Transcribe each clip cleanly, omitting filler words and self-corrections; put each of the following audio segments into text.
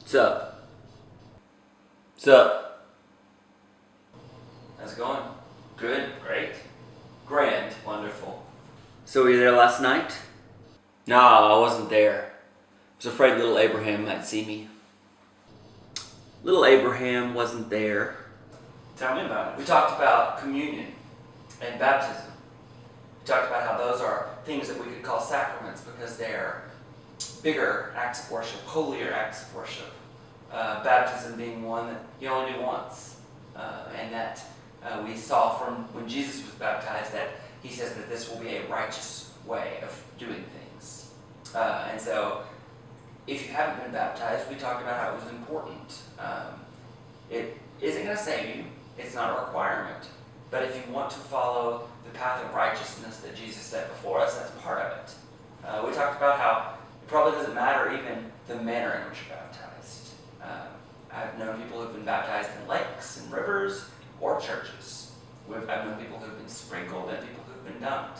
What's up? What's up? How's it going? Good? Great? Grand? Wonderful. So were you there last night? No, I wasn't there. I was afraid little Abraham might see me. Little Abraham wasn't there. Tell me about it. We talked about communion and baptism. We talked about how those are things that we could call sacraments because they're bigger acts of worship, holier acts of worship. Baptism being one that you only do once. And that we saw from when Jesus was baptized that he says that this will be a righteous way of doing things. And so if you haven't been baptized, we talked about how it was important. It isn't going to save you. It's not a requirement. But if you want to follow the path of righteousness that Jesus set before us, that's part of it. We talked about how it probably doesn't matter even the manner in which you're baptized. I've known people who've been baptized in lakes and rivers or churches. I've known people who've been sprinkled and people who've been dunked.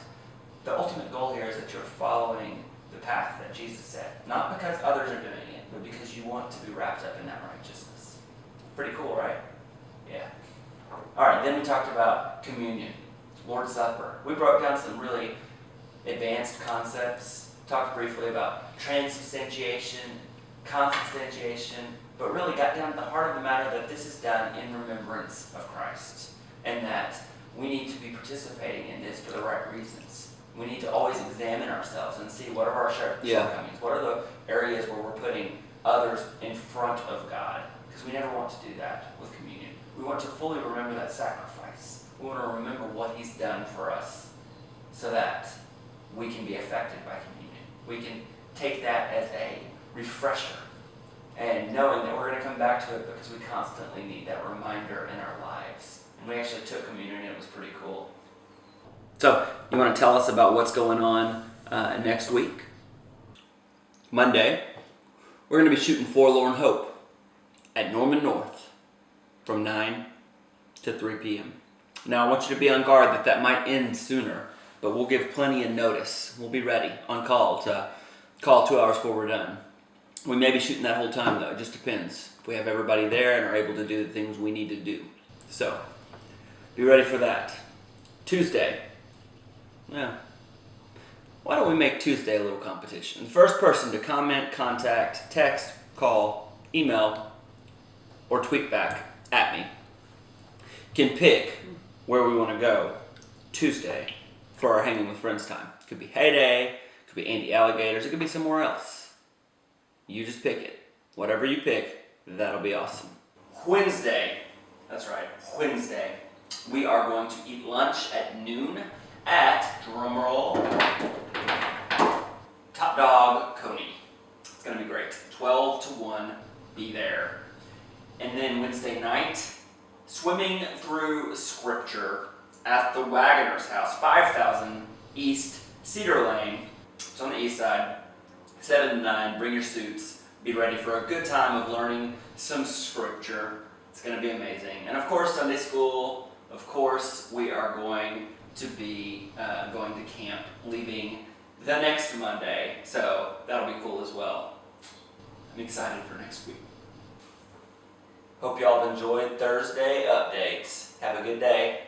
The ultimate goal here is that you're following the path that Jesus set. Not because others are doing it, but because you want to be wrapped up in that righteousness. Pretty cool, right? Yeah. Alright, then we talked about communion, Lord's Supper. We broke down some really advanced concepts, talked briefly about transubstantiation, consubstantiation, but really got down to the heart of the matter that this is done in remembrance of Christ, and that we need to be participating in this for the right reasons. We need to always examine ourselves and see what are our shortcomings, what are the areas where we're putting others in front of God, because we never want to do that with communion. We want to fully remember that sacrifice. We want to remember what he's done for us so that we can be affected by communion. We can take that as a refresher and knowing that we're going to come back to it because we constantly need that reminder in our lives. And we actually took communion and it was pretty cool. So, you want to tell us about what's going on next week? Monday, we're going to be shooting Forlorn Hope at Norman North from 9 to 3 p.m. Now, I want you to be on guard that might end sooner, but we'll give plenty of notice. We'll be ready, on call, to call 2 hours before we're done. We may be shooting that whole time, though. It just depends. If we have everybody there and are able to do the things we need to do. So, be ready for that. Tuesday. Yeah. Why don't we make Tuesday a little competition? The first person to comment, contact, text, call, email, or tweet back at me can pick where we want to go Tuesday for our Hanging with Friends time. It could be Heyday, it could be Andy Alligators, it could be somewhere else. You just pick it. Whatever you pick, that'll be awesome. Wednesday, that's right, Wednesday, we are going to eat lunch at noon at, drumroll, Top Dog Coney. It's going to be great. 12 to 1, be there. And then Wednesday night, swimming through scripture at the Wagoner's house, 5000 East Cedar Lane. It's on the east side. 7 to 9, bring your suits. Be ready for a good time of learning some scripture. It's going to be amazing. And of course, Sunday school. Of course, we are going to be going to camp, leaving the next Monday. So that'll be cool as well. I'm excited for next week. Hope y'all have enjoyed Thursday updates. Have a good day.